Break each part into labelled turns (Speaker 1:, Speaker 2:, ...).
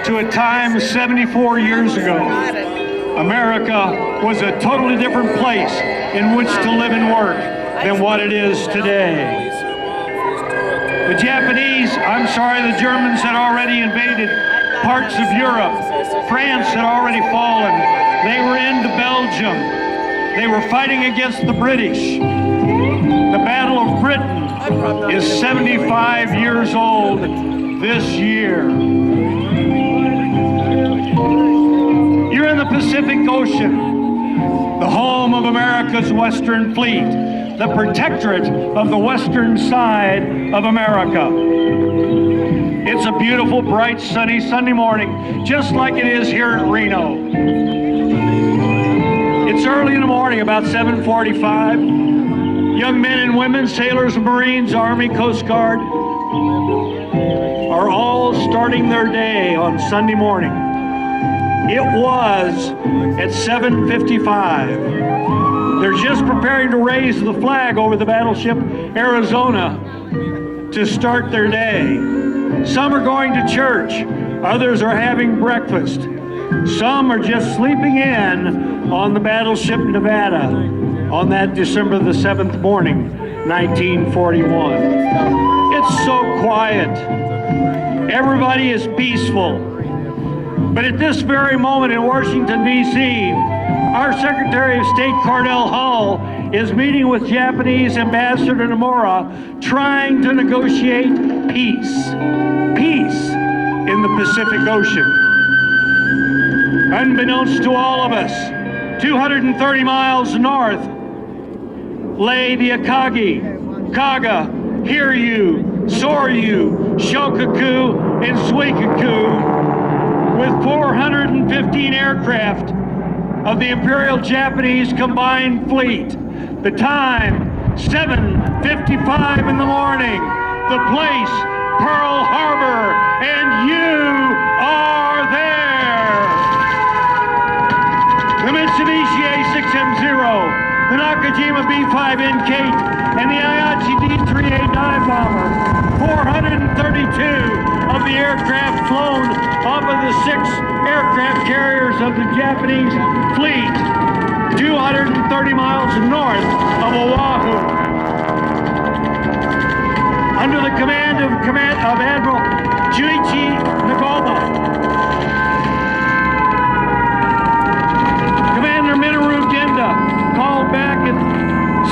Speaker 1: to a time 74 years ago. America was a totally different place in which to live and work than what it is today. The Japanese, the Germans had already invaded parts of Europe. France had already fallen. They were into Belgium. They were fighting against the British. The Battle of Britain is 75 years old this year. You're in the Pacific Ocean, the home of America's Western Fleet, the protectorate of the western side of America. It's a beautiful, bright, sunny Sunday morning, just like it is here at Reno. It's early in the morning, about 7:45. Young men and women, sailors and Marines, Army, Coast Guard, are all starting their day on Sunday morning. It was at 7:55. They're just preparing to raise the flag over the battleship Arizona to start their day. Some are going to church, others are having breakfast. Some are just sleeping in on the battleship Nevada on that December the 7th morning, 1941. It's so quiet. Everybody is peaceful. But at this very moment in Washington, D.C., our Secretary of State, Cordell Hull, is meeting with Japanese Ambassador Nomura, trying to negotiate peace. Peace in the Pacific Ocean. Unbeknownst to all of us, 230 miles north lay the Akagi, Kaga, Hiryu, Soryu, Shokaku, and Suikaku, with 415 aircraft of the Imperial Japanese Combined Fleet. The time, 7:55 in the morning. The place, Pearl Harbor, and you are there. The Mitsubishi A6M0, the Nakajima B5N Kate, and the Ayachi D3A dive bomber. 432 of the aircraft flown off of the 6 aircraft carriers of the Japanese fleet, 230 miles north of Oahu. Under the command of Admiral Junichi Nagoma, Commander Minoru Genda called back at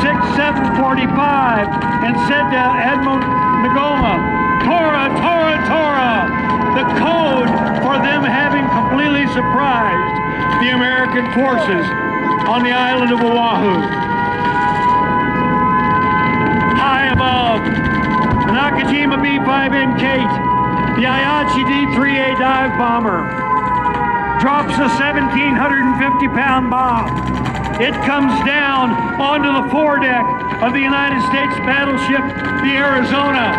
Speaker 1: 7:45 and said to Admiral Nagoma, Tora, Tora, Tora, the code for them having completely surprised the American forces on the island of Oahu. High above, the Nakajima B5N Kate, the Ayachi D3A dive bomber, drops a 1,750-pound bomb. It comes down onto the foredeck of the United States battleship, the Arizona.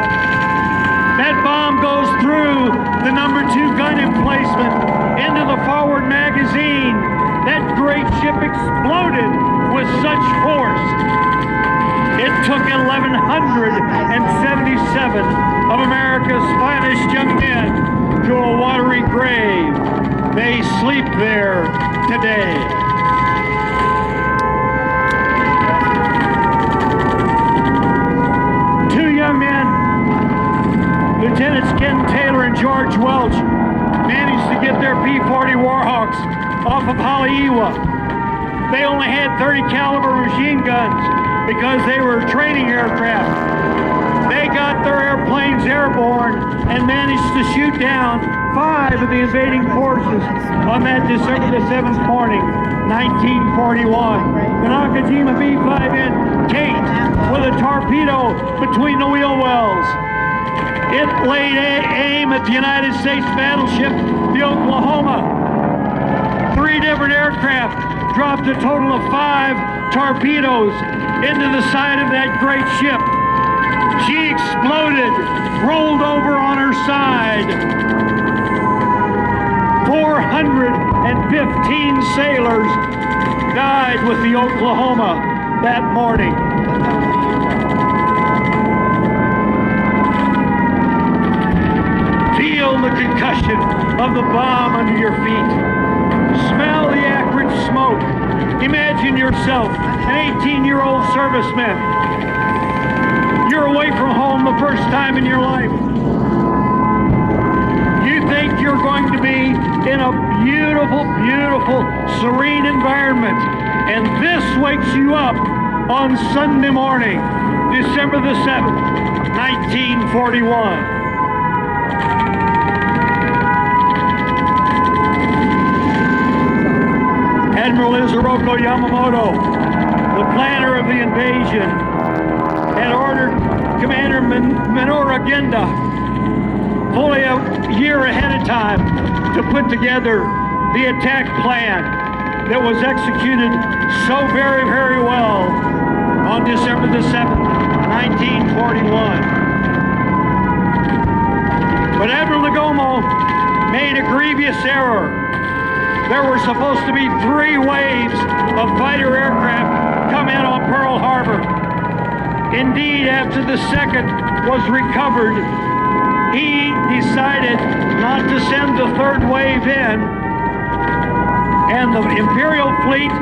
Speaker 1: That bomb goes through the number 2 gun emplacement into the forward magazine. That great ship exploded with such force. It took 1,177 of America's finest young men to a watery grave. They sleep there today. Two young men, Lieutenants Ken Taylor and George Welch, managed to get their P-40 Warhawks off of Haleiwa. They only had 30 caliber machine guns because they were training aircraft. They got their airplanes airborne and managed to shoot down 5 of the invading forces on that December the 7th morning, 1941. The Nakajima B5N Kate with a torpedo between the wheel wells. It laid aim at the United States battleship, the Oklahoma. 3 different aircraft dropped a total of 5 torpedoes into the side of that great ship. She exploded, rolled over on her side. 415 sailors died with the Oklahoma that morning. Fields the concussion of the bomb under your feet. Smell the acrid smoke. Imagine yourself, an 18-year-old serviceman. You're away from home the first time in your life. You think you're going to be in a beautiful, beautiful, serene environment. And this wakes you up on Sunday morning, December the 7th, 1941. Admiral Isoroku Yamamoto, the planner of the invasion, had ordered Commander Minoru Genda fully a year ahead of time to put together the attack plan that was executed so very, very well on December the 7th, 1941. But Admiral Nagomo made a grievous error. There were supposed to be 3 waves of fighter aircraft come in on Pearl Harbor. Indeed, after the second was recovered, he decided not to send the 3rd wave in, and the Imperial fleet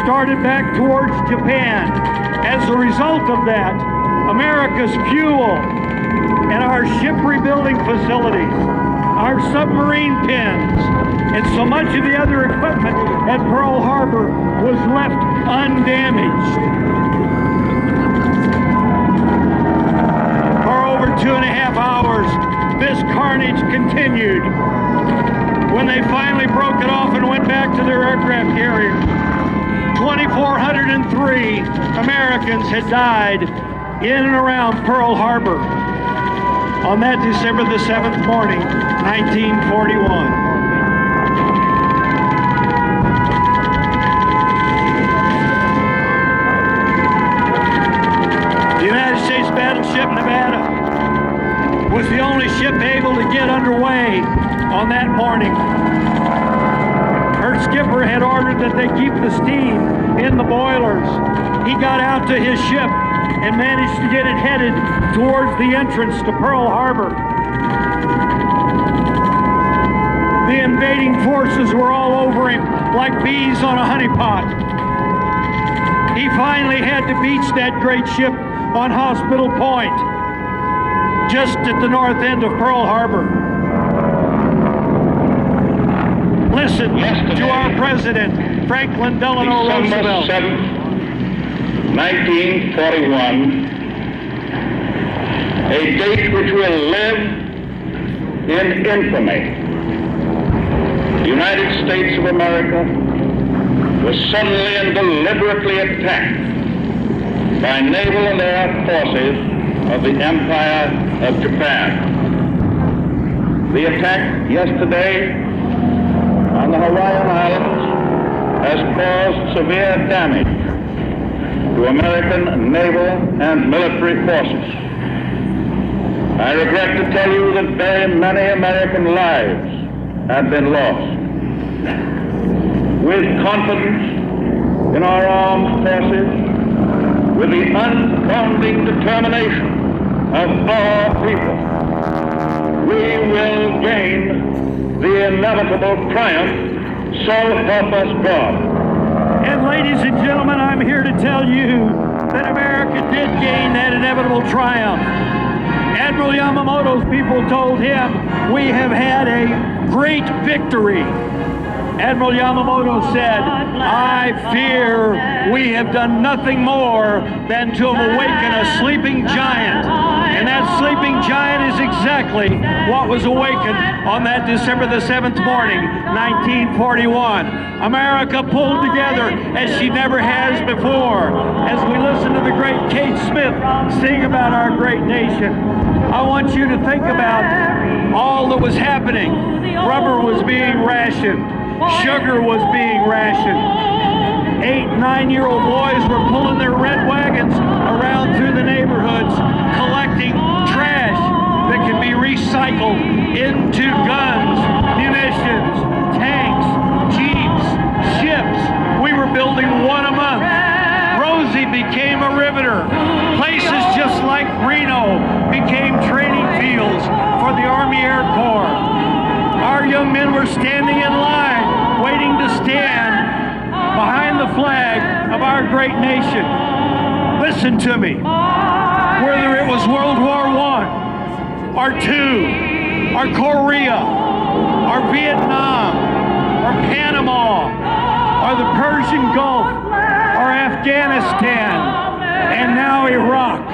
Speaker 1: started back towards Japan. As a result of that, America's fuel and our ship rebuilding facilities, our submarine pins, and so much of the other equipment at Pearl Harbor was left undamaged. For over 2.5 hours, this carnage continued. When they finally broke it off and went back to their aircraft carriers, 2,403 Americans had died in and around Pearl Harbor on that December the 7th morning, 1941. The United States battleship Nevada was the only ship able to get underway on that morning. Her skipper had ordered that they keep the steam in the boilers. He got out to his ship and managed to get it headed towards the entrance to Pearl Harbor. The invading forces were all over him like bees on a honeypot. He finally had to beach that great ship on Hospital Point, just at the north end of Pearl Harbor. Listen to our president, Franklin Delano Roosevelt.
Speaker 2: December 7th, 1941, a date which will live in infamy. The United States of America was suddenly and deliberately attacked by naval and air forces of the Empire of Japan. The attack yesterday on the Hawaiian Islands has caused severe damage to American naval and military forces. I regret to tell you that very many American lives have been lost. With confidence in our armed forces, with the unbounding determination of our people, we will gain the inevitable triumph, so help us God.
Speaker 1: And ladies and gentlemen, I'm here to tell you that America did gain that inevitable triumph. Admiral Yamamoto's people told him, "We have had a great victory." Admiral Yamamoto said, "I fear we have done nothing more than to awaken a sleeping giant." And that sleeping giant is exactly what was awakened on that December the 7th morning, 1941. America pulled together as she never has before. As we listen to the great Kate Smith sing about our great nation, I want you to think about all that was happening. Rubber was being rationed. Sugar was being rationed. 8-, 9-year-old boys were pulling their red wagons around through the neighborhoods, collecting trash that can be recycled into guns, munitions, tanks, jeeps, ships. We were building one a month. Rosie became a riveter. Places just like Reno became training fields for the Army Air Corps. were standing in line, waiting to stand behind the flag of our great nation. Listen to me. Whether it was World War I, or II, or Korea, or Vietnam, or Panama, or the Persian Gulf, or Afghanistan, and now Iraq.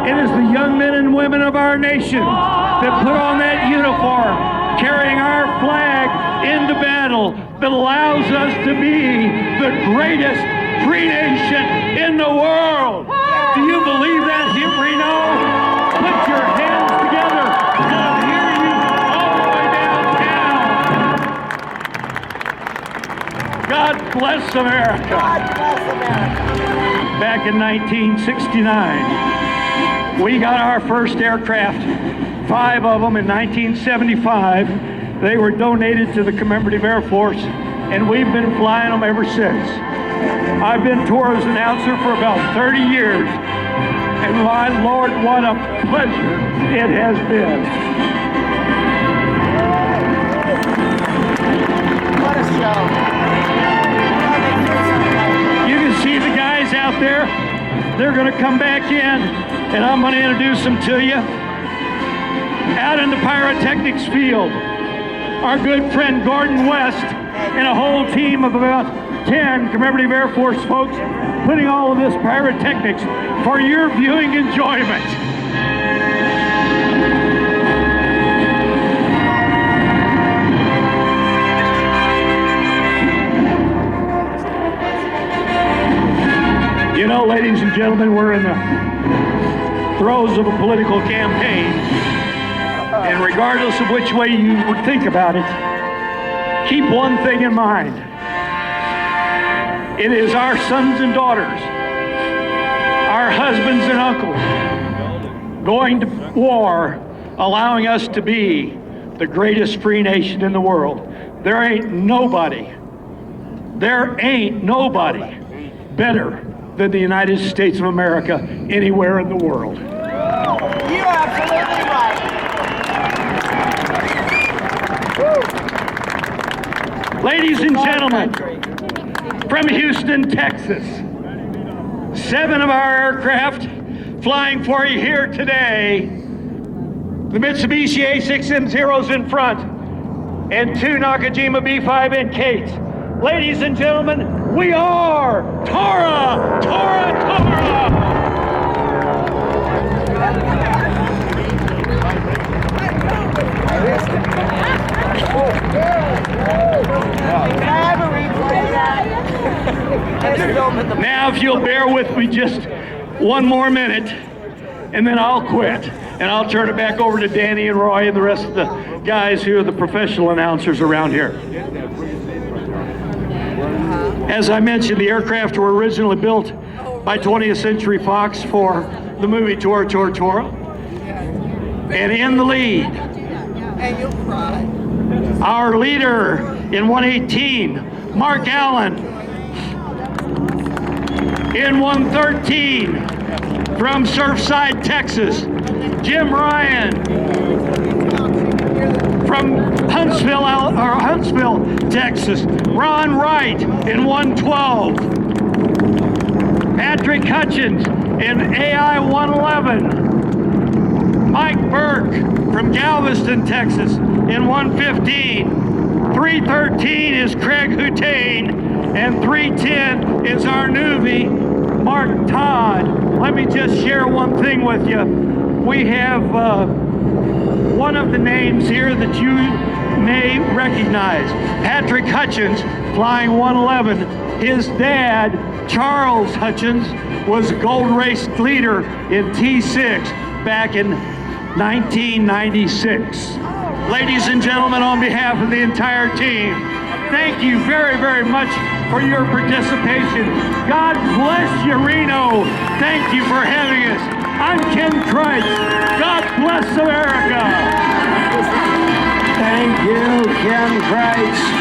Speaker 1: It is the young men and women of our nation that put on that uniform, carrying our flag into battle, that allows us to be the greatest free nation in the world. Do you believe that, Reno? Put your hands together. I'll hear you all the way downtown. God bless America.
Speaker 3: God bless America.
Speaker 1: Back in 1969, we got our first aircraft, 5 of them in 1975. They were donated to the Commemorative Air Force, and we've been flying them ever since. I've been Tora's announcer for about 30 years, and my Lord, what a pleasure it has been.
Speaker 3: What a show.
Speaker 1: You can see the guys out there. They're going to come back in, and I'm going to introduce them to you. Out in the pyrotechnics field, our good friend Gordon West and a whole team of about 10 Commemorative Air Force folks putting all of this pyrotechnics for your viewing enjoyment. You know, ladies and gentlemen, we're in the throes of a political campaign, and regardless of which way you would think about it, keep one thing in mind. It is our sons and daughters, our husbands and uncles, going to war, allowing us to be the greatest free nation in the world. There ain't nobody better than the United States of America anywhere in the world.
Speaker 3: You're absolutely right.
Speaker 1: Ladies and gentlemen, from Houston, Texas, 7 of our aircraft flying for you here today. The Mitsubishi A6M0s in front and 2 Nakajima B5 NKs. Ladies and gentlemen, we are Tora! Tora! Tora! Now, if you'll bear with me just one more minute, and then I'll quit, and I'll turn it back over to Danny and Roy and the rest of the guys who are the professional announcers around here. As I mentioned, the aircraft were originally built by 20th Century Fox for the movie Tora, Tora, Tora. And in the lead,
Speaker 3: And you'll cry.
Speaker 1: our leader in 118, Mark Allen. In 113, from Surfside, Texas, Jim Ryan. From Huntsville, Texas, Ron Wright in 112. Patrick Hutchins in AI 111. Mike Burke from Galveston, Texas in 115. 313 is Craig Hutane, and 310 is our newbie, Mark Todd. Let me just share one thing with you. We have one of the names here that you may recognize. Patrick Hutchins, flying 111. His dad, Charles Hutchins, was a gold race leader in T6 back in 1996. Ladies and gentlemen, on behalf of the entire team, thank you very, very much for your participation. God bless you, Reno. Thank you for having us. I'm Ken Kreitz. God bless America.
Speaker 4: Thank you, Ken Kreitz.